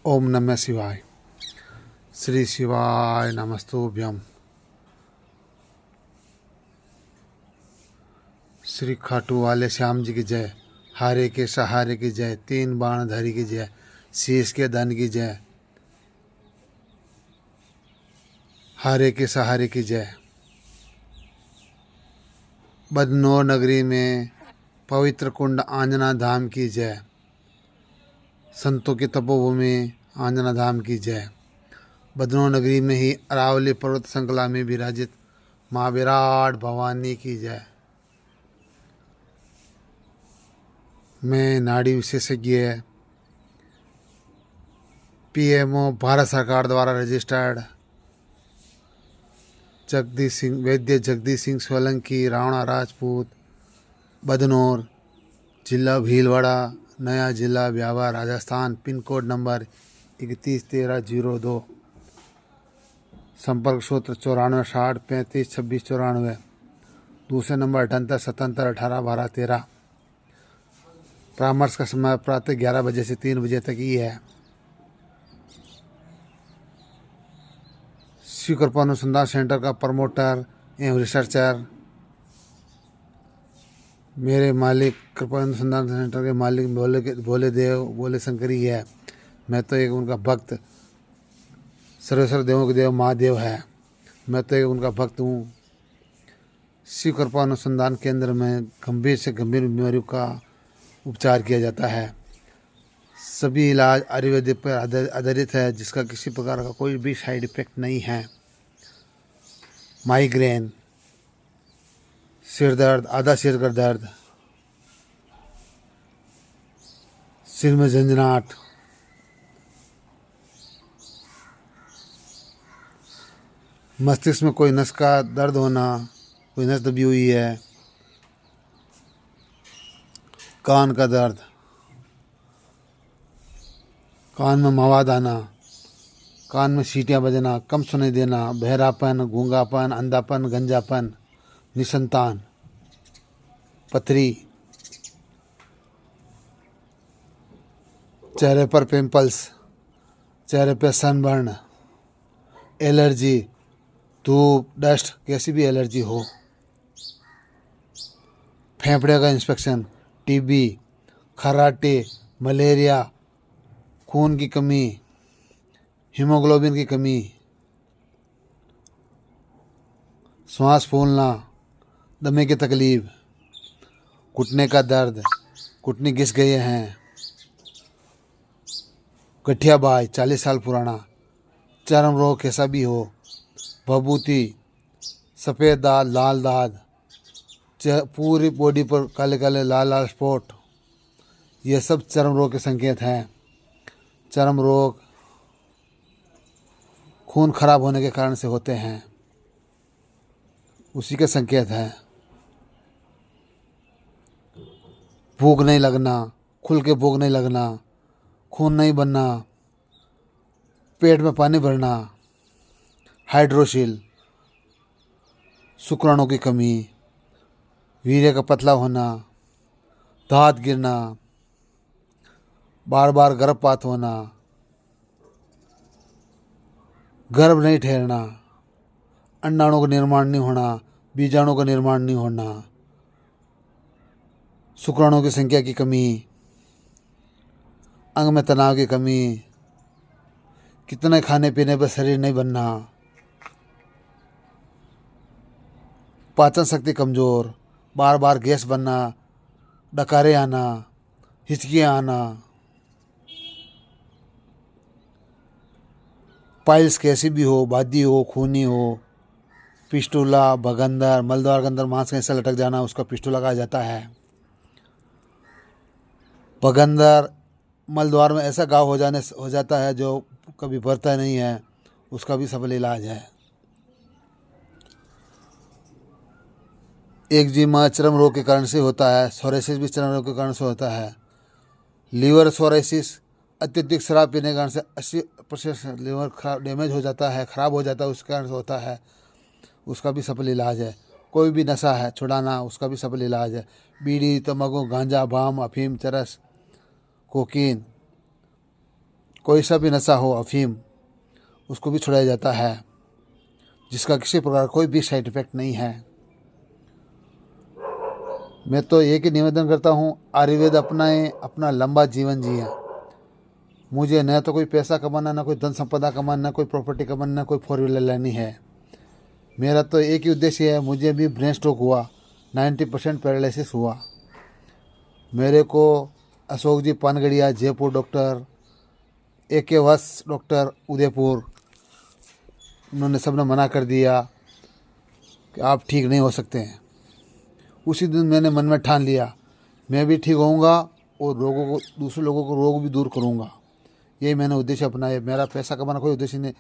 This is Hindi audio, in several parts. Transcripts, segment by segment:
ओम नमः शिवाय। श्री शिवाय नमस्तुभ्यम। श्री खाटू वाले श्याम जी की जय। हारे के सहारे की जय। तीन बाण धारी की जय। शीश के धन की जय। हारे के सहारे की जय। बदनौर नगरी में पवित्र कुंड आंजना धाम की जय। संतों की तपोभूमि आंजना धाम की जय। बदनौर नगरी में ही अरावली पर्वत श्रृंखला में विराजित माँ विराट भवानी की जय। मैं नाड़ी विशेषज्ञ पीएमओ भारत सरकार द्वारा रजिस्टर्ड जगदीश सिंह सोलंकी राणा राजपूत बदनौर जिला भीलवाड़ा नया जिला Beawar Rajasthan pin code number 311302 संपर्क सूत्र 9460352694 दूसरे नंबर 7877181213। परामर्श का समय प्रातः 11 बजे से 3 बजे तक ही है। शिव कृपा अनुसंधान सेंटर का प्रमोटर एवं रिसर्चर मेरे मालिक कृपा अनुसंधान सेंटर के मालिक बोले शंकरी है। मैं तो एक उनका भक्त, सर्वेश्वर देवों के देव महादेव है। मैं तो एक उनका भक्त हूँ। शिव कृपा अनुसंधान केंद्र में गंभीर से गंभीर बीमारियों का उपचार किया जाता है। सभी इलाज आयुर्वेदिक पर आधारित है, जिसका किसी प्रकार का कोई भी साइड इफेक्ट नहीं है। माइग्रेन, सिर दर्द, आधा सिर का दर्द, सिर में झंझनाहट, मस्तिष्क में कोई नस का दर्द होना, कोई नस दबी हुई है, कान का दर्द, कान में मवाद आना, कान में सीटियाँ बजना, कम सुनाई देना, बहरापन, गूंगापन, अंधापन, गंजापन, निसंतान, पथरी, चेहरे पर पिंपल्स, चेहरे पर सनबर्न, एलर्जी, धूप, डस्ट, कैसी भी एलर्जी हो, फेफड़े का इंस्पेक्शन, टीबी, खराटे, मलेरिया, खून की कमी, हीमोग्लोबिन की कमी, श्वास फूलना, दमे की तकलीफ, घुटने का दर्द, घुटने घिस गए हैं, गठिया बाई 40 साल पुराना, चर्म रोग कैसा भी हो, भभूति, सफ़ेद दाग, लाल दाग, पूरी बॉडी पर काले काले लाल लाल स्पॉट, ये सब चर्म रोग के संकेत हैं। चर्म रोग खून खराब होने के कारण से होते हैं, उसी के संकेत हैं। भूख नहीं लगना, खुल के भूख नहीं लगना, खून नहीं बनना, पेट में पानी भरना, हाइड्रोसिल, शुक्राणु की कमी, वीर्य का पतला होना, दांत गिरना, बार बार गर्भपात होना, गर्भ नहीं ठहरना, अंडाणु का निर्माण नहीं होना, बीजाणु का निर्माण नहीं होना, शुक्राणु की संख्या की कमी, अंग में तनाव की कमी, कितने खाने पीने पर शरीर नहीं बनना, पाचन शक्ति कमज़ोर, बार बार गैस बनना, डकारे आना, हिचकियाँ आना, पाइल्स कैसी भी हो, बादी हो, खूनी हो, पिस्टूला, भगंदर, मलद्वार के अंदर मांस कैसा लटक जाना, उसका पिस्टूला कहा जाता है। भगंदर मलद्वार में ऐसा घाव हो जाता है जो कभी भरता नहीं है, उसका भी सफल इलाज है। एक्जिमा चर्म रोग के कारण से होता है। सोराइसिस भी चर्म रोग के कारण से होता है। लीवर सोराइसिस, अत्यधिक शराब पीने के कारण से 80% लीवर डैमेज हो जाता है, ख़राब हो जाता है, उसके कारण से होता है, उसका भी सफल इलाज है। कोई भी नशा है छुड़ाना, उसका भी सफल इलाज है। बीड़ी, तम्बाकू, गांजा, भाम, अफीम, चरस, कोकीन, कोई सा भी नशा हो, अफीम, उसको भी छुड़ाया जाता है, जिसका किसी प्रकार कोई भी साइड इफ़ेक्ट नहीं है। मैं तो एक ही निवेदन करता हूँ, आयुर्वेद अपनाएं, अपना लंबा जीवन जिए। मुझे न तो कोई पैसा कमाना, ना कोई धन संपदा कमाना, ना कोई प्रॉपर्टी कमाना, ना कोई फोर व्हीलर लेनी है। मेरा तो एक ही उद्देश्य है। मुझे भी ब्रेन स्ट्रोक हुआ, 90% पैरालिसिस हुआ। मेरे को अशोक जी पानगढ़िया, जयपुर डॉक्टर, AK वस डॉक्टर उदयपुर, उन्होंने सबने मना कर दिया कि आप ठीक नहीं हो सकते हैं। उसी दिन मैंने मन में ठान लिया, मैं भी ठीक होऊंगा और लोगों को, दूसरे लोगों को रोग भी दूर करूंगा। यही मैंने उद्देश्य अपनाया। मेरा पैसा कमाना कोई उद्देश्य नहीं।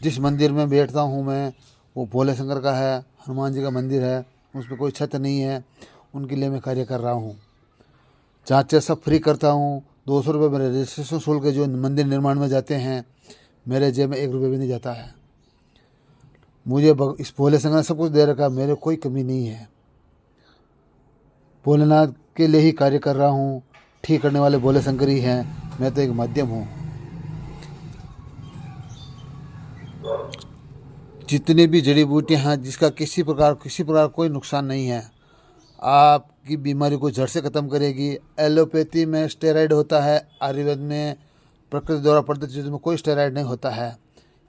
जिस मंदिर में बैठता हूँ मैं, वो भोले शंकर का है, हनुमान जी का मंदिर है, उसमें कोई छत नहीं है, उनके लिए मैं कार्य कर रहा हूँ। जाँचें सब फ्री करता हूँ। 200 रुपये मेरे रजिस्ट्रेशन शुल्क जो मंदिर निर्माण में जाते हैं, मेरे जेब में 1 रुपये भी नहीं जाता है। मुझे इस भोले शंकर ने सब कुछ दे रखा, मेरे कोई कमी नहीं है। भोलेनाथ के लिए ही कार्य कर रहा हूँ। ठीक करने वाले भोले शंकर ही हैं, मैं तो एक माध्यम हूँ। जितनी भी जड़ी बूटियाँ हैं, जिसका किसी प्रकार कोई नुकसान नहीं है, आपकी बीमारी को जड़ से ख़त्म करेगी। एलोपैथी में स्टेरॉइड होता है, आयुर्वेद में प्रकृति द्वारा प्रदत्त चीज़ों में कोई स्टेरॉइड नहीं होता है।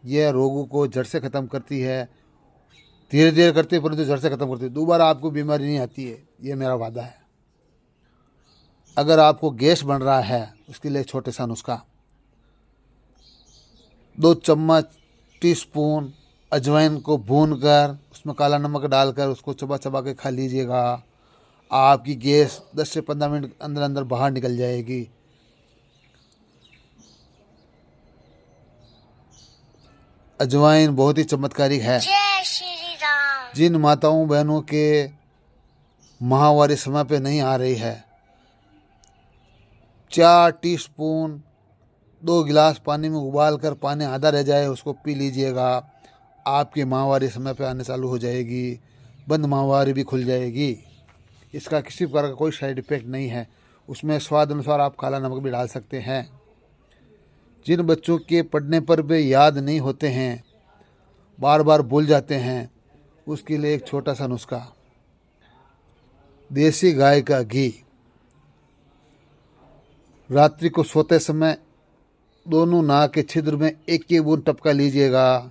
यह रोगों को जड़ से ख़त्म करती है, धीरे धीरे करती है, परंतु जड़ से ख़त्म करती है। दोबारा आपको बीमारी नहीं आती है, ये मेरा वादा है। अगर आपको गैस बन रहा है, उसके लिए छोटे सा नुस्खा, 2 चम्मच टीस्पून अजवाइन को भूनकर उसमें काला नमक डालकर उसको चबा चबा के खा लीजिएगा। आपकी गैस 10 से 15 मिनट अंदर अंदर बाहर निकल जाएगी। अजवाइन बहुत ही चमत्कारिक है। जय श्री राम। जिन माताओं बहनों के माहवारी समय पे नहीं आ रही है, 4 टीस्पून 2 गिलास पानी में उबाल कर पानी आधा रह जाए उसको पी लीजिएगा। आपकी माहवारी समय पे आने चालू हो जाएगी, बंद माहवारी भी खुल जाएगी। इसका किसी प्रकार का कोई साइड इफ़ेक्ट नहीं है। उसमें स्वाद अनुसार आप काला नमक भी डाल सकते हैं। जिन बच्चों के पढ़ने पर भी याद नहीं होते हैं, बार बार भूल जाते हैं, उसके लिए एक छोटा सा नुस्खा, देसी गाय का घी रात्रि को सोते समय दोनों नाक के छिद्र में 1 बूंद टपका लीजिएगा।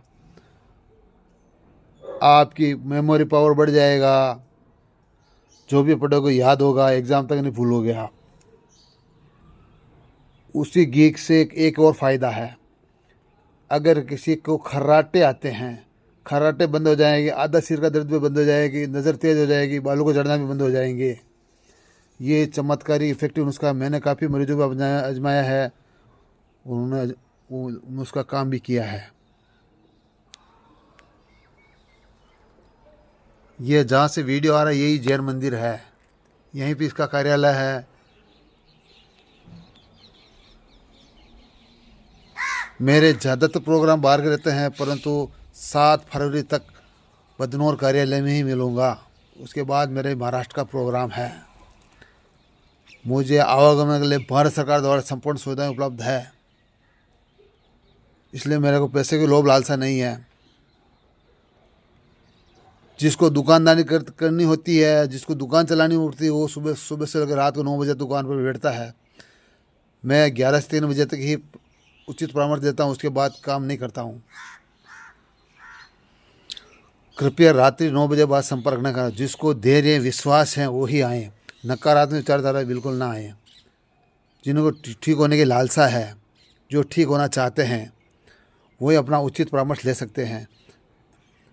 आपकी मेमोरी पावर बढ़ जाएगा, जो भी पढ़ोगे याद होगा, एग्ज़ाम तक नहीं भूलोगे आप। उसी घी से एक और फ़ायदा है, अगर किसी को खर्राटे आते हैं, खर्राटे बंद हो जाएंगे, आधा सिर का दर्द भी बंद हो जाएगी, नज़र तेज़ हो जाएगी, बालों को झड़ना भी बंद हो जाएंगे। ये चमत्कारी इफेक्टिव नुस्खा मैंने काफ़ी मरीजों को आजमाया है, उन्होंने उसका काम भी किया है। ये जहाँ से वीडियो आ रहा है यही जैन मंदिर है, यहीं पे इसका कार्यालय है। मेरे ज़्यादातर प्रोग्राम बाहर के रहते हैं, परंतु 7 फरवरी तक बदनौर कार्यालय में ही मिलूँगा। उसके बाद मेरे महाराष्ट्र का प्रोग्राम है। मुझे आवागमन के लिए भारत सरकार द्वारा संपूर्ण सुविधाएं उपलब्ध है, इसलिए मेरे को पैसे की लोभ लालसा नहीं है। जिसको दुकानदारी करनी होती है, जिसको दुकान चलानी होती है, वो सुबह से लेकर रात को 9 बजे दुकान पर बैठता है। मैं 11 से 3 बजे तक ही उचित परामर्श देता हूँ, उसके बाद काम नहीं करता हूँ। कृपया रात्रि 9 बजे बाद संपर्क न करें। जिसको धैर्य विश्वास है वो ही आएँ, नकारात्मक विचारधारा बिल्कुल ना आए। जिनको ठीक होने की लालसा है, जो ठीक होना चाहते हैं, वही अपना उचित परामर्श ले सकते हैं।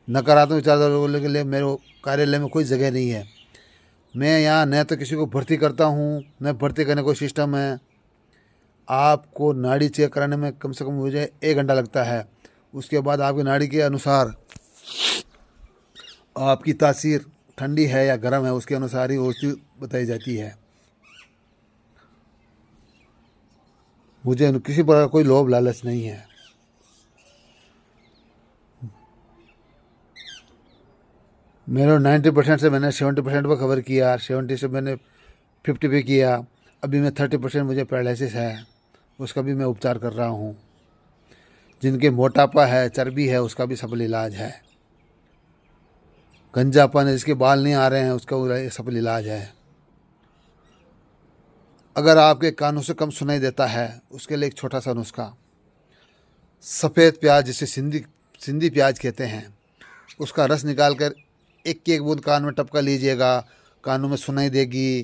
नकारात्मक विचारधारा के लिए मेरे कार्यालय में कोई जगह नहीं है। मैं यहाँ न तो किसी को भर्ती करता हूँ, न भर्ती करने कोई सिस्टम है। आपको नाड़ी चेक कराने में कम से कम मुझे 1 घंटा लगता है। उसके बाद आपकी नाड़ी के अनुसार आपकी तासीर ठंडी है या गर्म है, उसके अनुसार ही औषधि बताई जाती है। मुझे किसी प्रकार कोई लोभ लालच नहीं है। मेरे 90% से मैंने 70% पर कवर किया, 70 से मैंने 50 पे किया। अभी मैं 30% मुझे पैरालिसिस है, उसका भी मैं उपचार कर रहा हूँ। जिनके मोटापा है, चर्बी है, उसका भी सफल इलाज है। गंजापन है, जिसके बाल नहीं आ रहे हैं, उसका सफल इलाज है। अगर आपके कानों से कम सुनाई देता है, उसके लिए एक छोटा सा नुस्खा, सफ़ेद प्याज जिसे सिंधी प्याज कहते हैं, उसका रस निकाल कर एक बूंद कान में टपका लीजिएगा। कानों में सुनाई देगी,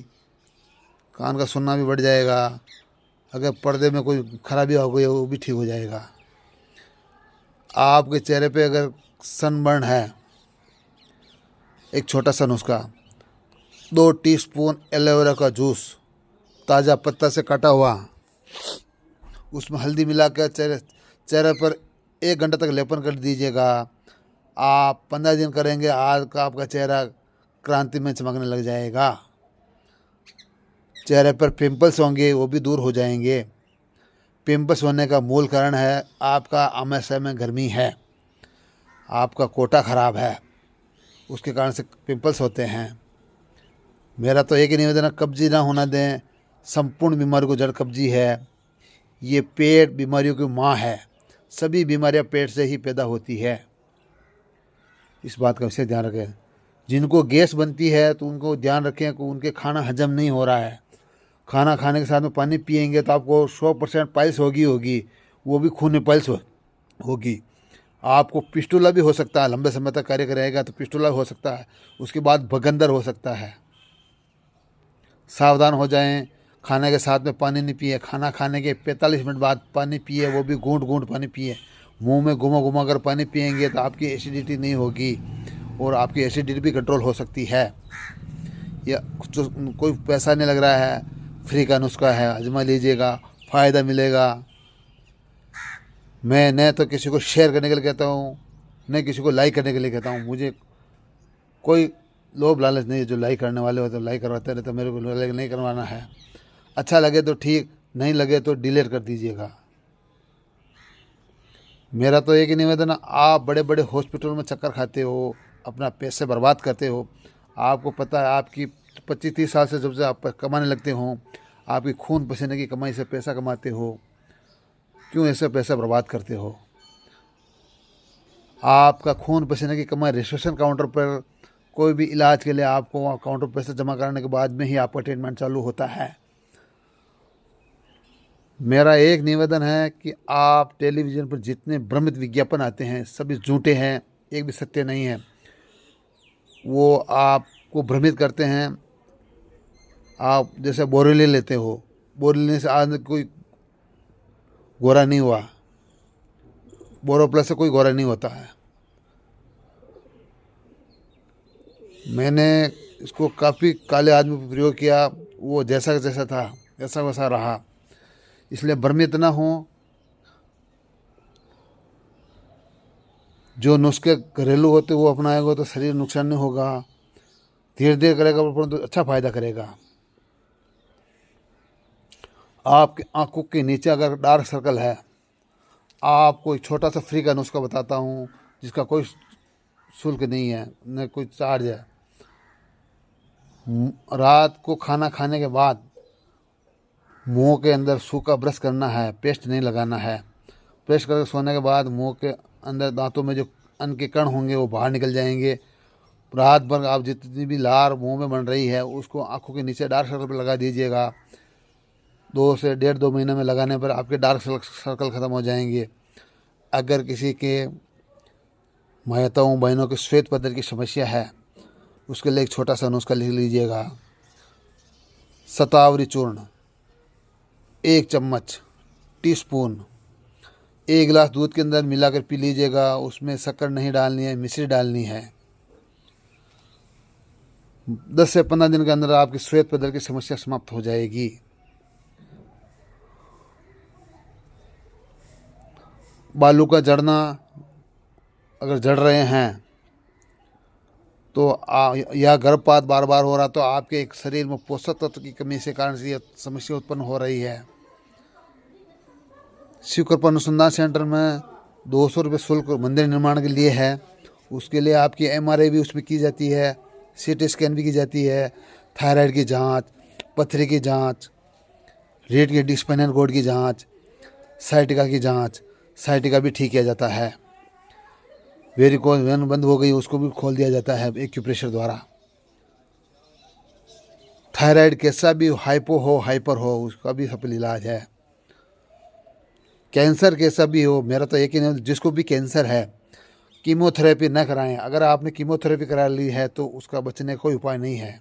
कान का सुनना भी बढ़ जाएगा। अगर पर्दे में कोई खराबी हो गई वो भी ठीक हो जाएगा। आपके चेहरे पे अगर सनबर्न है, एक छोटा सा नुस्खा, 2 टीस्पून एलोवेरा का जूस ताज़ा पत्ता से काटा हुआ, उसमें हल्दी मिलाकर चेहरे पर 1 घंटे तक लेपन कर दीजिएगा। आप 15 दिन करेंगे, आज का आपका चेहरा क्रांति में चमकने लग जाएगा। चेहरे पर पिंपल्स होंगे वो भी दूर हो जाएंगे। पिंपल्स होने का मूल कारण है आपका आमाशय में गर्मी है, आपका कोटा ख़राब है, उसके कारण से पिंपल्स होते हैं। मेरा तो एक ही निवेदन है, कब्जी ना होना दें। संपूर्ण बीमारी को जड़ कब्जी है। ये पेट बीमारियों की माँ है। सभी बीमारियां पेट से ही पैदा होती है। इस बात का विशेष ध्यान रखें। जिनको गैस बनती है तो उनको ध्यान रखें कि उनके खाना हजम नहीं हो रहा है। खाना खाने के साथ में पानी पिएंगे तो आपको 100% पाइल्स होगी, वो भी खून में पाइल्स होगी। आपको पिस्टुला भी हो सकता है, लंबे समय तक कार्य करेगा तो पिस्टुला हो सकता है। उसके बाद भगंदर हो सकता है। सावधान हो जाएं। खाने के साथ में पानी नहीं पिए। खाना खाने के 45 मिनट बाद पानी पिए, वो भी घूंट घूंट पानी पिए। मुंह में घुमा कर पानी पिएंगे तो आपकी एसिडिटी नहीं होगी और आपकी एसिडिटी भी कंट्रोल हो सकती है। या कोई पैसा नहीं लग रहा है, फ्री का नुस्खा है, आजमा लीजिएगा, फ़ायदा मिलेगा। मैं न तो किसी को शेयर करने के लिए कहता हूँ, न किसी को लाइक करने के लिए कहता हूँ। मुझे कोई लोभ लालच नहीं है। जो लाइक करने वाले हो तो लाइक करवाते रहे, तो मेरे को लाइक नहीं करवाना है। अच्छा लगे तो ठीक, नहीं लगे तो डिलीट कर दीजिएगा। मेरा तो एक ही निवेदन है, आप बड़े बड़े हॉस्पिटल में चक्कर खाते हो, अपना पैसे बर्बाद करते हो। आपको पता है आपकी 25-30 साल से जब से आप कमाने लगते हो, आपकी खून पसीने की कमाई से पैसा कमाते हो, क्यों ऐसे पैसा बर्बाद करते हो? आपका खून पसीने की कमाई रजिस्ट्रेशन काउंटर पर कोई भी इलाज के लिए आपको वहाँ काउंटर पर पैसे जमा करने के बाद में ही आपका ट्रीटमेंट चालू होता है। मेरा एक निवेदन है कि आप टेलीविज़न पर जितने भ्रमित विज्ञापन आते हैं सभी झूठे हैं, एक भी सत्य नहीं है। वो आपको भ्रमित करते हैं। आप जैसे बोरीवली लेते हो, बोरीवली से आज कोई गोरा नहीं हुआ, बोरोप्लस से कोई गोरा नहीं होता है। मैंने इसको काफ़ी काले आदमी पर प्रयोग किया, वो जैसा जैसा था वैसा वैसा रहा। इसलिए भ्रमित ना हो। जो नुस्खे घरेलू होते वो अपनाएगा तो शरीर नुकसान नहीं होगा, धीरे धीरे करेगा परंतु अच्छा फ़ायदा करेगा। आपकी आंखों के नीचे अगर डार्क सर्कल है, आपको एक छोटा सा फ्री का नुस्खा बताता हूँ जिसका कोई शुल्क नहीं है, न कोई चार्ज है। रात को खाना खाने के बाद मुंह के अंदर सूखा ब्रश करना है, पेस्ट नहीं लगाना है। ब्रश करके सोने के बाद मुंह के अंदर दांतों में जो अन्न के कण होंगे वो बाहर निकल जाएंगे। रात भर आप जितनी भी लार मुंह में बन रही है उसको आंखों के नीचे डार्क सर्कल पर लगा दीजिएगा। 2 से 1.5-2 महीने में लगाने पर आपके डार्क सर्कल ख़त्म हो जाएंगे। अगर किसी के माताओं बहनों के श्वेत पद्धति की समस्या है, उसके लिए एक छोटा सा नुस्खा लिख लीजिएगा। शतावरी चूर्ण 1 चम्मच टीस्पून 1 गिलास दूध के अंदर मिलाकर पी लीजिएगा। उसमें शक्कर नहीं डालनी है, मिश्री डालनी है। 10 से 15 दिन के अंदर आपकी श्वेत पद्धति की समस्या समाप्त हो जाएगी। बालों का झड़ना अगर झड़ रहे हैं तो या गर्भपात बार बार हो रहा तो आपके एक शरीर में पोषक तत्व की कमी से कारण से यह समस्या उत्पन्न हो रही है। शिव कृपा अनुसंधान सेंटर में 200 रुपये शुल्क मंदिर निर्माण के लिए है। उसके लिए आपकी MRI भी उसमें की जाती है, CT स्कैन भी की जाती है, थायराइड की जांच, पथरी की जांच, रीढ़ की हड्डी स्पाइनल कॉर्ड की जांच, साइटिका की जांच, साइटिका भी ठीक किया जाता है। वेरिकोज वेन बंद हो गई उसको भी खोल दिया जाता है एक्यूप्रेशर द्वारा। थायराइड कैसा भी हाइपो हो हाइपर हो उसका भी सफल इलाज है। कैंसर कैसा भी हो, मेरा तो एक ही नहीं, जिसको भी कैंसर है कीमोथेरेपी न कराएं। अगर आपने कीमोथेरेपी करा ली है तो उसका बचने का कोई उपाय नहीं है।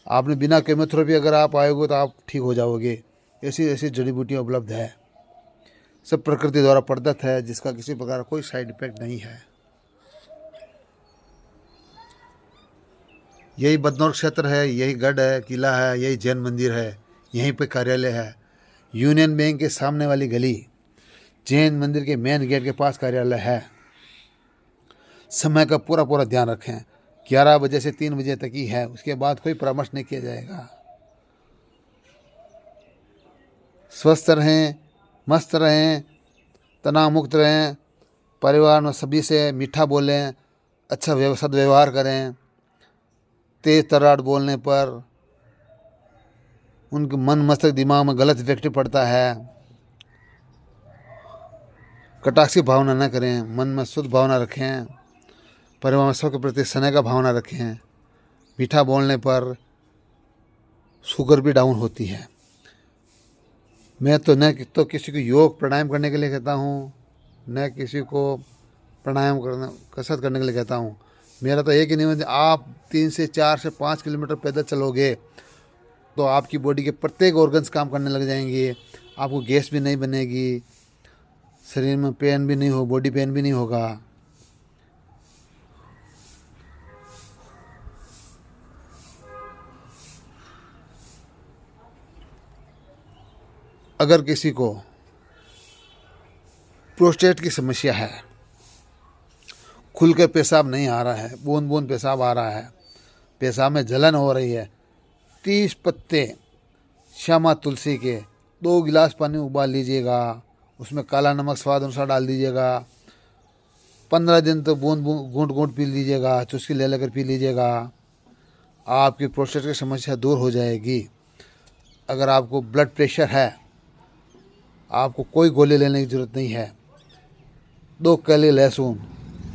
आपने बिना कीमोथेरेपी अगर आप आएगे तो आप ठीक हो जाओगे। ऐसी ऐसी जड़ी बूटियाँ उपलब्ध है, सब प्रकृति द्वारा प्रदत्त है, जिसका किसी प्रकार का कोई साइड इफेक्ट नहीं है। यही बदनौर क्षेत्र है, यही गढ़ है, किला है, यही जैन मंदिर है, यहीं पे कार्यालय है। यूनियन बैंक के सामने वाली गली, जैन मंदिर के मेन गेट के पास कार्यालय है। समय का पूरा पूरा ध्यान रखें। 11 बजे से 3 बजे तक ही है, उसके बाद कोई परामर्श नहीं किया जाएगा। स्वस्थ रहें, मस्त रहें, तनाव मुक्त रहें, परिवार में सभी से मीठा बोलें, अच्छा सदव्यवहार करें। तेज तर्राट बोलने पर उनके मन मस्तिष्क दिमाग में गलत इफेक्ट पड़ता है। कटाक्ष की भावना न करें, मन में शुद्ध भावना रखें, परिवार में सबके प्रति स्नेह का भावना रखें। मीठा बोलने पर शुगर भी डाउन होती है। मैं तो न तो किसी को योग प्राणायाम करने के लिए कहता हूँ, न किसी को प्राणायाम करना कसरत करने के लिए कहता हूँ। मेरा तो एक ही नियम है, आप 3 से 4 से 5 किलोमीटर पैदल चलोगे तो आपकी बॉडी के प्रत्येक ऑर्गन्स काम करने लग जाएंगे। आपको गैस भी नहीं बनेगी, शरीर में पेन भी नहीं हो, बॉडी पेन भी नहीं होगा। अगर किसी को प्रोस्टेट की समस्या है, खुल के पेशाब नहीं आ रहा है, बूंद बूंद पेशाब आ रहा है, पेशाब में जलन हो रही है, 30 पत्ते श्यामा तुलसी के 2 गिलास पानी उबाल लीजिएगा, उसमें काला नमक स्वाद अनुसार डाल दीजिएगा। 15 दिन तो बूंद बूंद घूंट घूंट पी लीजिएगा, चुस्की ले लेकर पी लीजिएगा, आपकी प्रोस्टेट की समस्या दूर हो जाएगी। अगर आपको ब्लड प्रेशर है, आपको कोई गोली लेने की ज़रूरत नहीं है। 2 कली लहसुन,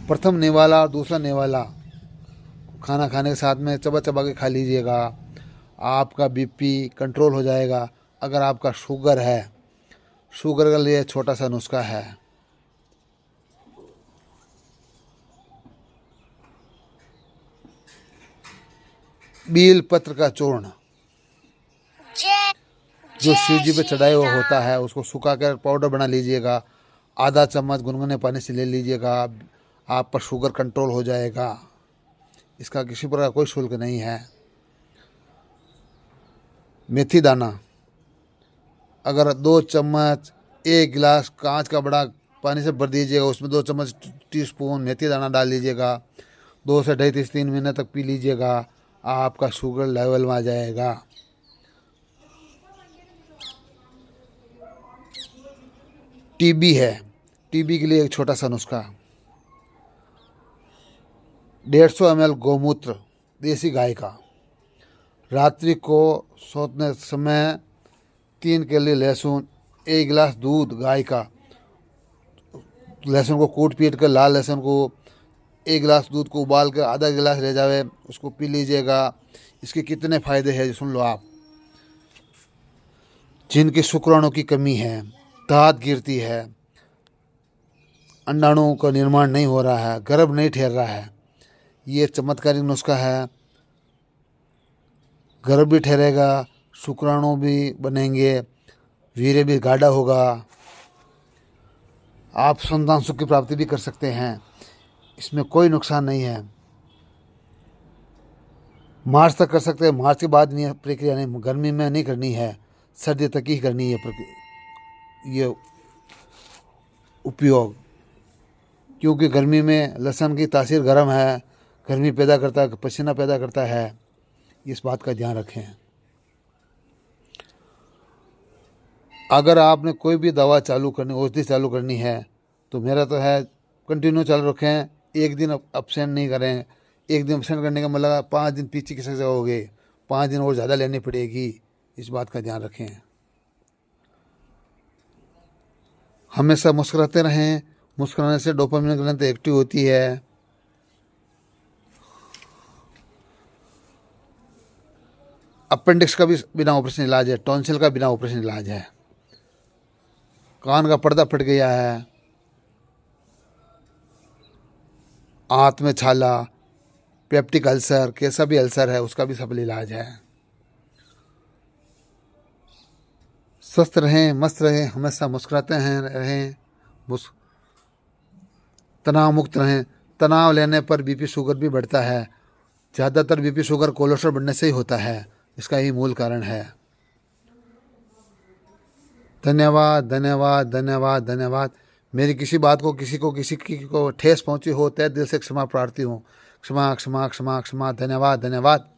प्रथम निवाला और दूसरा निवाला खाना खाने के साथ में चबा चबा के खा लीजिएगा, आपका बीपी कंट्रोल हो जाएगा। अगर आपका शुगर है, शुगर के लिए छोटा सा नुस्खा है। बील पत्र का चूर्ण जय जो शिव जय जी पे श्री चढ़ाए हुआ राम। होता है, उसको सुखा कर पाउडर बना लीजिएगा, आधा चम्मच गुनगुने पानी से ले लीजिएगा, आप पर शुगर कंट्रोल हो जाएगा। इसका किसी प्रकार कोई शुल्क नहीं है। मेथी दाना, अगर 2 चम्मच 1 गिलास कांच का बड़ा पानी से भर दीजिएगा, उसमें 2 चम्मच टीस्पून मेथी दाना डाल लीजिएगा, 2 से 2.5 से 3 महीने तक पी लीजिएगा, आपका शुगर लेवल में आ जाएगा। टीबी है, टीबी के लिए एक छोटा सा नुस्खा, 150 ml गौमूत्र देसी गाय का, रात्रि को सोने समय 3 केले लहसुन, 1 गिलास दूध गाय का, लहसुन को कूट पीट कर लाल लहसुन को 1 गिलास दूध को उबाल कर आधा गिलास ले जावे, उसको पी लीजिएगा। इसके कितने फ़ायदे हैं सुन लो आप। जिनकी शुक्राणु की कमी है, दांत गिरती है, अंडाणुओं का निर्माण नहीं हो रहा है, गर्भ नहीं ठहर रहा है, ये चमत्कारिक नुस्खा है। गर्भ भी ठहरेगा, शुक्राणु भी बनेंगे, वीर्य भी गाढ़ा होगा, आप संतान सुख की प्राप्ति भी कर सकते हैं। इसमें कोई नुकसान नहीं है। मार्च तक कर सकते हैं, मार्च के बाद नहीं, प्रक्रिया नहीं, गर्मी में नहीं करनी है, सर्दी तक ही करनी है ये उपयोग। क्योंकि गर्मी में लहसुन की तासीर गर्म है, गर्मी पैदा करता है, पसीना पैदा करता है, इस बात का ध्यान रखें। अगर आपने कोई भी दवा चालू करनी, औषधि चालू करनी है, तो मेरा तो है कंटिन्यू चालू रखें, एक दिन अब्सेंट नहीं करें। एक दिन अब्सेंट करने का मतलब 5 दिन पीछे किसी से हो गए, 5 दिन और ज़्यादा लेनी पड़ेगी, इस बात का ध्यान रखें। हमेशा मुस्कुराते रहें। मुस्कुराने से डोपामिन ग्रंथि एक्टिव होती है। अपेंडिक्स का भी बिना ऑपरेशन इलाज है। टॉन्सिल का बिना ऑपरेशन इलाज है। कान का पर्दा फट गया है, आंत में छाला, पेप्टिक अल्सर, कैसा भी अल्सर है, उसका भी सफल इलाज है। स्वस्थ रहें, मस्त रहें, हमेशा मुस्कुराते रहें, तनाव मुक्त रहें। तनाव लेने पर बीपी शुगर भी बढ़ता है। ज़्यादातर बीपी शुगर कोलेस्ट्रॉल बढ़ने से ही होता है। इसका ही मूल कारण है। धन्यवाद, धन्यवाद, धन्यवाद, धन्यवाद। मेरी किसी बात को किसी को ठेस पहुंची हो, तहे दिल से क्षमा प्रार्थी हूँ। क्षमा, क्षमा, क्षमा, क्षमा। धन्यवाद, धन्यवाद।